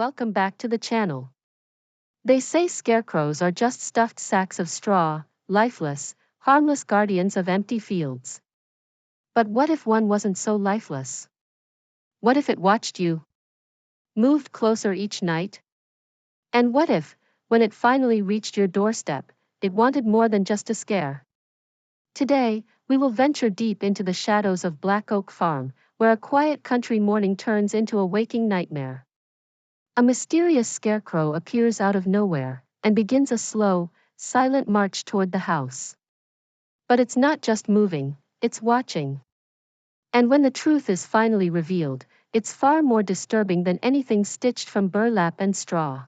welcome back to the channel. They say scarecrows are just stuffed sacks of straw, lifeless, harmless guardians of empty fields. But what if one wasn't so lifeless? What if it watched you? Moved closer each night? And what if, when it finally reached your doorstep, it wanted more than just a scare? Today, we will venture deep into the shadows of Black Oak Farm, where a quiet country morning turns into a waking nightmare. A mysterious scarecrow appears out of nowhere and begins a slow, silent march toward the house. But it's not just moving, it's watching. And when the truth is finally revealed, it's far more disturbing than anything stitched from burlap and straw.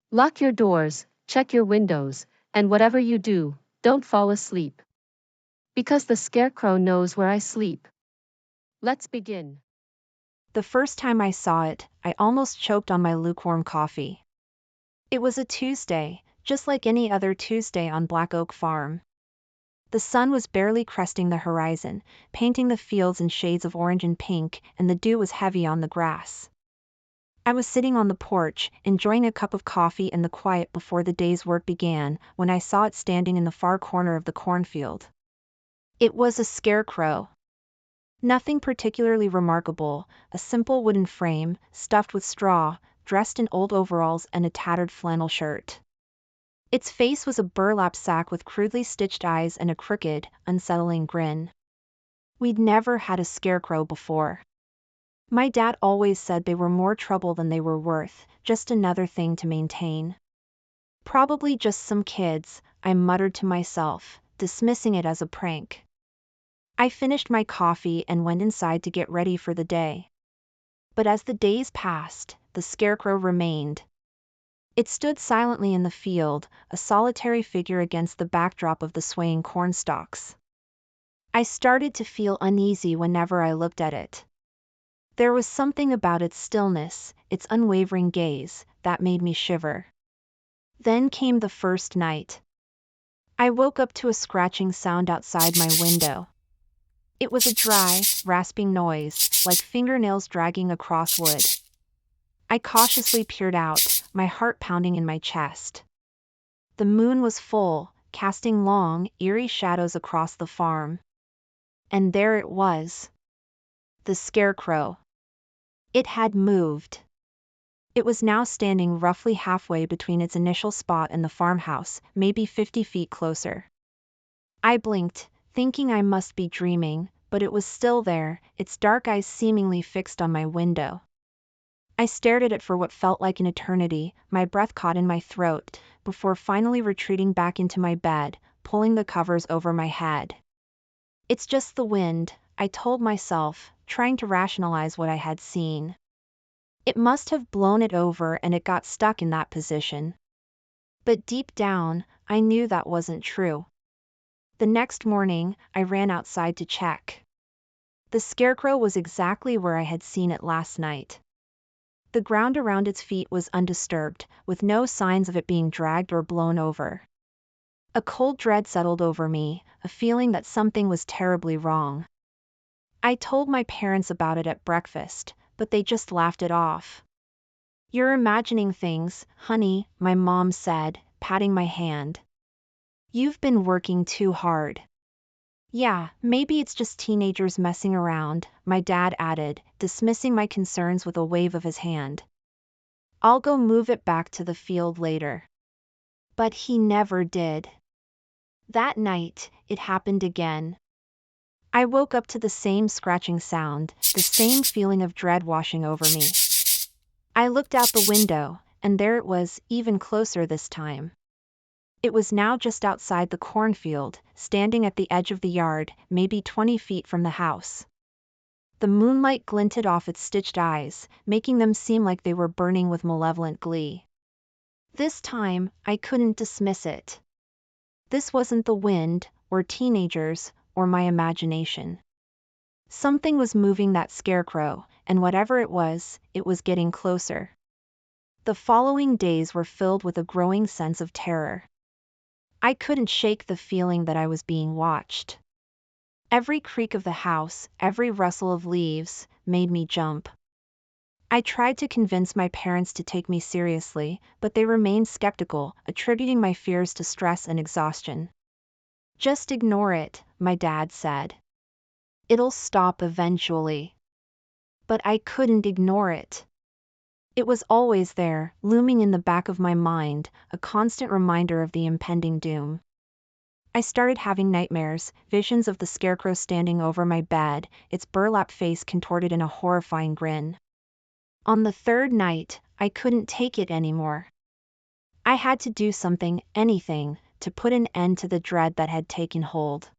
Lock your doors, check your windows, and whatever you do, don't fall asleep. Because the scarecrow knows where I sleep. Let's begin. The first time I saw it, I almost choked on my lukewarm coffee. It was a Tuesday, just like any other Tuesday on Black Oak Farm. The sun was barely cresting the horizon, painting the fields in shades of orange and pink, and the dew was heavy on the grass. I was sitting on the porch, enjoying a cup of coffee and the quiet before the day's work began, when I saw it standing in the far corner of the cornfield. It was a scarecrow. Nothing particularly remarkable, a simple wooden frame, stuffed with straw, dressed in old overalls and a tattered flannel shirt. Its face was a burlap sack with crudely stitched eyes and a crooked, unsettling grin. We'd never had a scarecrow before. My dad always said they were more trouble than they were worth, just another thing to maintain. Probably just some kids, I muttered to myself, dismissing it as a prank. I finished my coffee and went inside to get ready for the day. But as the days passed, the scarecrow remained. It stood silently in the field, a solitary figure against the backdrop of the swaying corn stalks. I started to feel uneasy whenever I looked at it. There was something about its stillness, its unwavering gaze, that made me shiver. Then came the first night. I woke up to a scratching sound outside my window. It was a dry, rasping noise, like fingernails dragging across wood. I cautiously peered out, my heart pounding in my chest. The moon was full, casting long, eerie shadows across the farm. And there it was. The scarecrow. It had moved. It was now standing roughly halfway between its initial spot and the farmhouse, maybe 50 feet closer. I blinked, thinking I must be dreaming, but it was still there, its dark eyes seemingly fixed on my window. I stared at it for what felt like an eternity, my breath caught in my throat, before finally retreating back into my bed, pulling the covers over my head. It's just the wind, I told myself, trying to rationalize what I had seen. It must have blown it over and it got stuck in that position. But deep down, I knew that wasn't true. The next morning, I ran outside to check. The scarecrow was exactly where I had seen it last night. The ground around its feet was undisturbed, with no signs of it being dragged or blown over. A cold dread settled over me, a feeling that something was terribly wrong. I told my parents about it at breakfast, but they just laughed it off. "You're imagining things, honey," my mom said, patting my hand. "You've been working too hard." "Yeah, maybe it's just teenagers messing around," my dad added, dismissing my concerns with a wave of his hand. "I'll go move it back to the field later." But he never did. That night, it happened again. I woke up to the same scratching sound, the same feeling of dread washing over me. I looked out the window, and there it was, even closer this time. It was now just outside the cornfield, standing at the edge of the yard, maybe 20 feet from the house. The moonlight glinted off its stitched eyes, making them seem like they were burning with malevolent glee. This time, I couldn't dismiss it. This wasn't the wind, or teenagers, or my imagination. Something was moving that scarecrow, and whatever it was getting closer. The following days were filled with a growing sense of terror. I couldn't shake the feeling that I was being watched. Every creak of the house, every rustle of leaves, made me jump. I tried to convince my parents to take me seriously, but they remained skeptical, attributing my fears to stress and exhaustion. Just ignore it, my dad said. It'll stop eventually. But I couldn't ignore it. It was always there, looming in the back of my mind, a constant reminder of the impending doom. I started having nightmares, visions of the scarecrow standing over my bed, its burlap face contorted in a horrifying grin. On the third night, I couldn't take it anymore. I had to do something, anything, to put an end to the dread that had taken hold.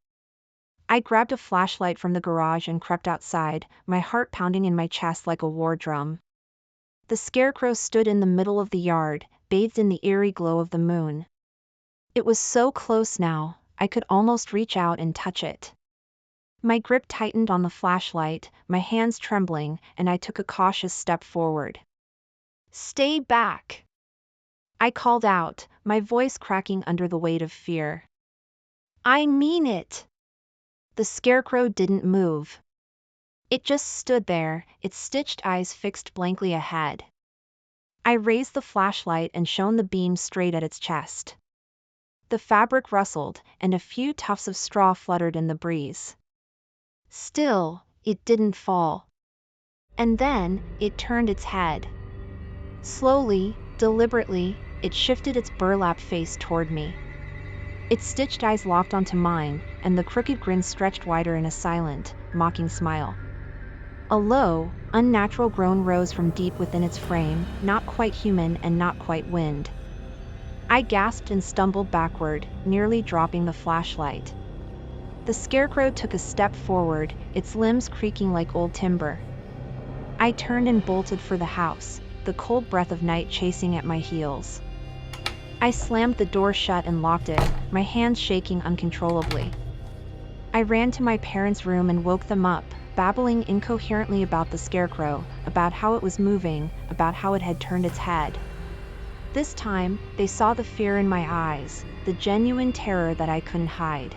I grabbed a flashlight from the garage and crept outside, my heart pounding in my chest like a war drum. The scarecrow stood in the middle of the yard, bathed in the eerie glow of the moon. It was so close now, I could almost reach out and touch it. My grip tightened on the flashlight, my hands trembling, and I took a cautious step forward. "Stay back!" I called out, my voice cracking under the weight of fear. "I mean it!" The scarecrow didn't move. It just stood there, its stitched eyes fixed blankly ahead. I raised the flashlight and shone the beam straight at its chest. The fabric rustled, and a few tufts of straw fluttered in the breeze. Still, it didn't fall. And then, it turned its head. Slowly, deliberately, it shifted its burlap face toward me. Its stitched eyes locked onto mine, and the crooked grin stretched wider in a silent, mocking smile. A low, unnatural groan rose from deep within its frame, not quite human and not quite wind. I gasped and stumbled backward, nearly dropping the flashlight. The scarecrow took a step forward, its limbs creaking like old timber. I turned and bolted for the house, the cold breath of night chasing at my heels. I slammed the door shut and locked it, my hands shaking uncontrollably. I ran to my parents' room and woke them up, babbling incoherently about the scarecrow, about how it was moving, about how it had turned its head. This time, they saw the fear in my eyes, the genuine terror that I couldn't hide.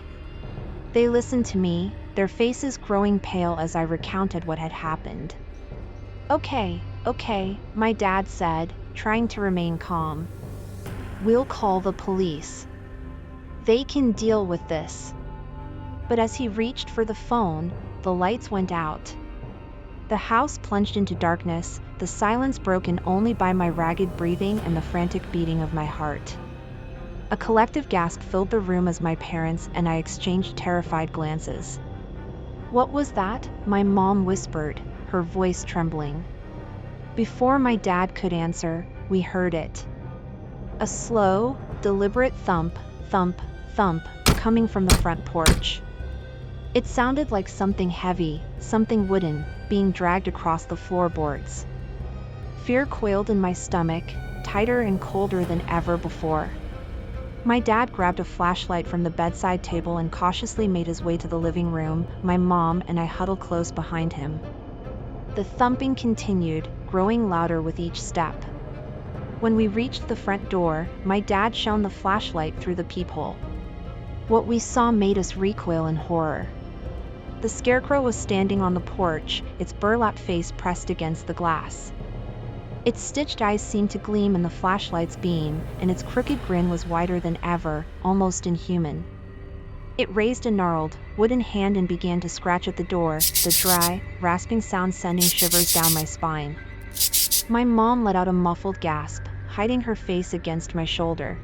They listened to me, their faces growing pale as I recounted what had happened. Okay, my dad said, trying to remain calm. We'll call the police. They can deal with this. But as he reached for the phone, the lights went out. The house plunged into darkness, the silence broken only by my ragged breathing and the frantic beating of my heart. A collective gasp filled the room as my parents and I exchanged terrified glances. What was that? My mom whispered, her voice trembling. Before my dad could answer, we heard it. A slow, deliberate thump, thump, thump, coming from the front porch. It sounded like something heavy, something wooden, being dragged across the floorboards. Fear coiled in my stomach, tighter and colder than ever before. My dad grabbed a flashlight from the bedside table and cautiously made his way to the living room, my mom and I huddled close behind him. The thumping continued, growing louder with each step. When we reached the front door, my dad shone the flashlight through the peephole. What we saw made us recoil in horror. The scarecrow was standing on the porch, its burlap face pressed against the glass. Its stitched eyes seemed to gleam in the flashlight's beam, and its crooked grin was wider than ever, almost inhuman. It raised a gnarled, wooden hand and began to scratch at the door, the dry, rasping sound sending shivers down my spine. My mom let out a muffled gasp, hiding her face against my shoulder.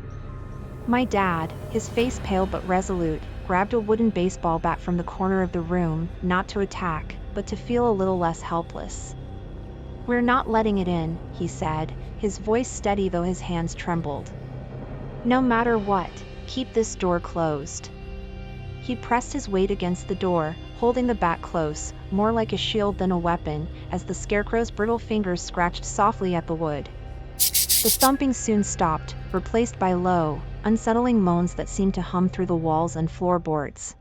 My dad, his face pale but resolute, grabbed a wooden baseball bat from the corner of the room, not to attack, but to feel a little less helpless. We're not letting it in, he said, his voice steady though his hands trembled. No matter what, keep this door closed. He pressed his weight against the door, holding the bat close, more like a shield than a weapon, as the scarecrow's brittle fingers scratched softly at the wood. The thumping soon stopped, replaced by low, unsettling moans that seemed to hum through the walls and floorboards.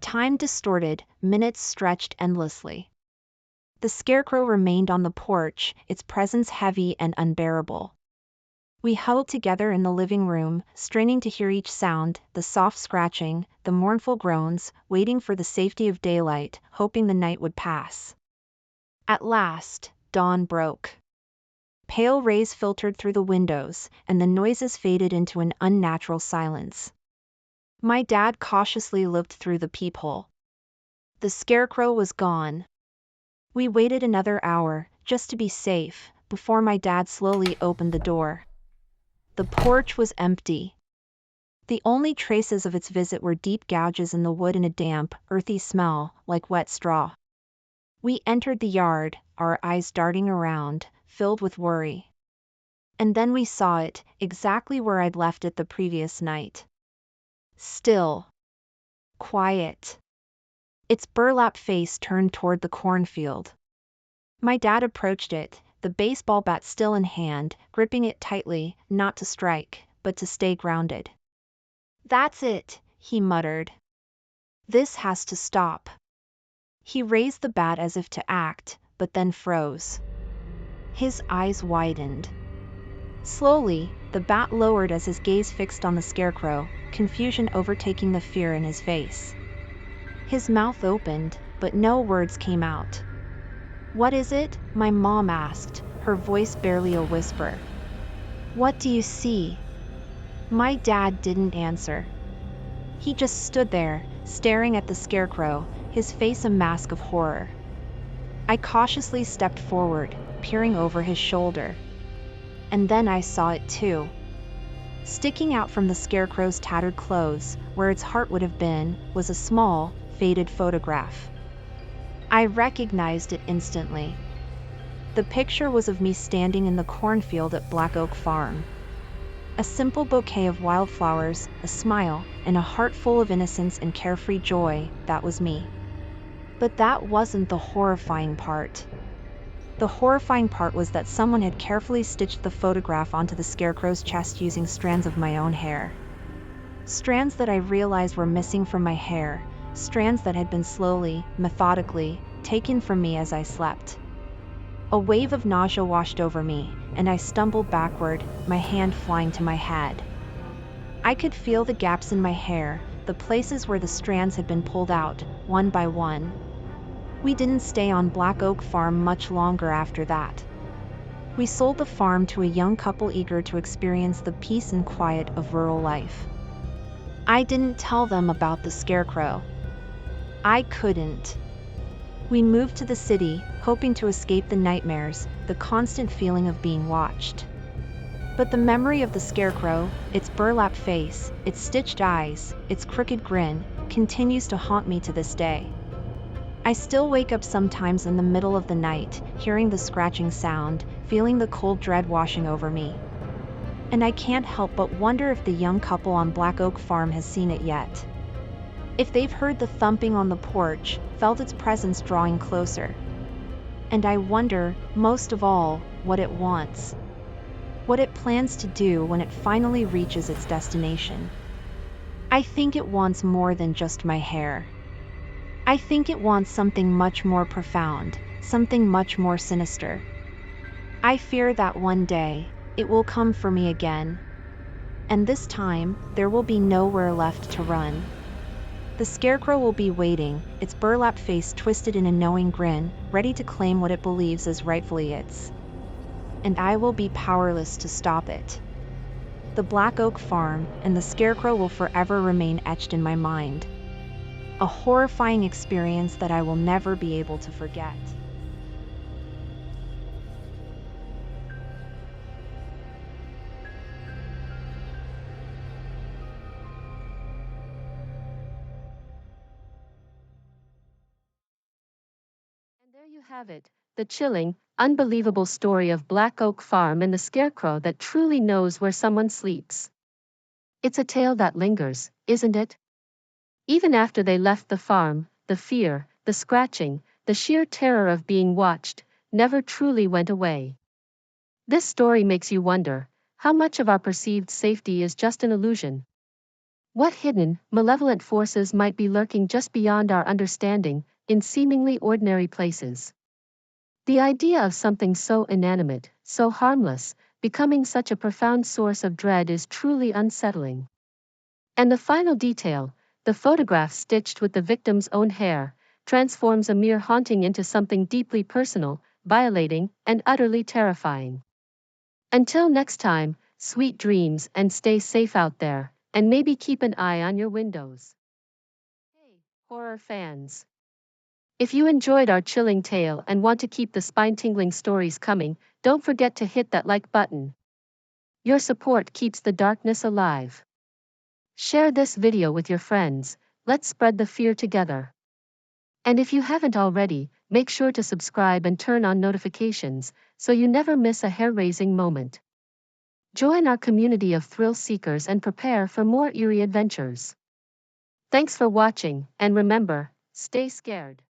Time distorted, minutes stretched endlessly. The scarecrow remained on the porch, its presence heavy and unbearable. We huddled together in the living room, straining to hear each sound, the soft scratching, the mournful groans, waiting for the safety of daylight, hoping the night would pass. At last, dawn broke. Pale rays filtered through the windows, and the noises faded into an unnatural silence. My dad cautiously looked through the peephole. The scarecrow was gone. We waited another hour, just to be safe, before my dad slowly opened the door. The porch was empty. The only traces of its visit were deep gouges in the wood and a damp, earthy smell, like wet straw. We entered the yard, our eyes darting around, filled with worry. And then we saw it, exactly where I'd left it the previous night. Still. Quiet. Its burlap face turned toward the cornfield. My dad approached it, the baseball bat still in hand, gripping it tightly, not to strike, but to stay grounded. "That's it," he muttered. "This has to stop." He raised the bat as if to act, but then froze. His eyes widened. Slowly, the bat lowered as his gaze fixed on the scarecrow, confusion overtaking the fear in his face. His mouth opened, but no words came out. "What is it?" my mom asked, her voice barely a whisper. "What do you see?" My dad didn't answer. He just stood there, staring at the scarecrow, his face a mask of horror. I cautiously stepped forward, peering over his shoulder. And then I saw it too. Sticking out from the scarecrow's tattered clothes, where its heart would have been, was a small, faded photograph. I recognized it instantly. The picture was of me standing in the cornfield at Black Oak Farm. A simple bouquet of wildflowers, a smile, and a heart full of innocence and carefree joy, that was me. But that wasn't the horrifying part. The horrifying part was that someone had carefully stitched the photograph onto the scarecrow's chest using strands of my own hair. Strands that I realized were missing from my hair, strands that had been slowly, methodically, taken from me as I slept. A wave of nausea washed over me, and I stumbled backward, my hand flying to my head. I could feel the gaps in my hair, the places where the strands had been pulled out, one by one. We didn't stay on Black Oak Farm much longer after that. We sold the farm to a young couple eager to experience the peace and quiet of rural life. I didn't tell them about the scarecrow. I couldn't. We moved to the city, hoping to escape the nightmares, the constant feeling of being watched. But the memory of the scarecrow, its burlap face, its stitched eyes, its crooked grin, continues to haunt me to this day. I still wake up sometimes in the middle of the night, hearing the scratching sound, feeling the cold dread washing over me. And I can't help but wonder if the young couple on Black Oak Farm has seen it yet. If they've heard the thumping on the porch, felt its presence drawing closer. And I wonder, most of all, what it wants. What it plans to do when it finally reaches its destination. I think it wants more than just my hair. I think it wants something much more profound, something much more sinister. I fear that one day, it will come for me again. And this time, there will be nowhere left to run. The scarecrow will be waiting, its burlap face twisted in a knowing grin, ready to claim what it believes is rightfully its. And I will be powerless to stop it. The Black Oak Farm and the scarecrow will forever remain etched in my mind. A horrifying experience that I will never be able to forget. And there you have it, the chilling, unbelievable story of Black Oak Farm and the scarecrow that truly knows where someone sleeps. It's a tale that lingers, isn't it? Even after they left the farm, the fear, the scratching, the sheer terror of being watched, never truly went away. This story makes you wonder, how much of our perceived safety is just an illusion? What hidden, malevolent forces might be lurking just beyond our understanding, in seemingly ordinary places? The idea of something so inanimate, so harmless, becoming such a profound source of dread is truly unsettling. And the final detail, the photograph stitched with the victim's own hair, transforms a mere haunting into something deeply personal, violating, and utterly terrifying. Until next time, sweet dreams and stay safe out there, and maybe keep an eye on your windows. Hey, horror fans! If you enjoyed our chilling tale and want to keep the spine-tingling stories coming, don't forget to hit that like button. Your support keeps the darkness alive. Share this video with your friends, let's spread the fear together. And if you haven't already, make sure to subscribe and turn on notifications, so you never miss a hair-raising moment. Join our community of thrill seekers and prepare for more eerie adventures. Thanks for watching, and remember, stay scared.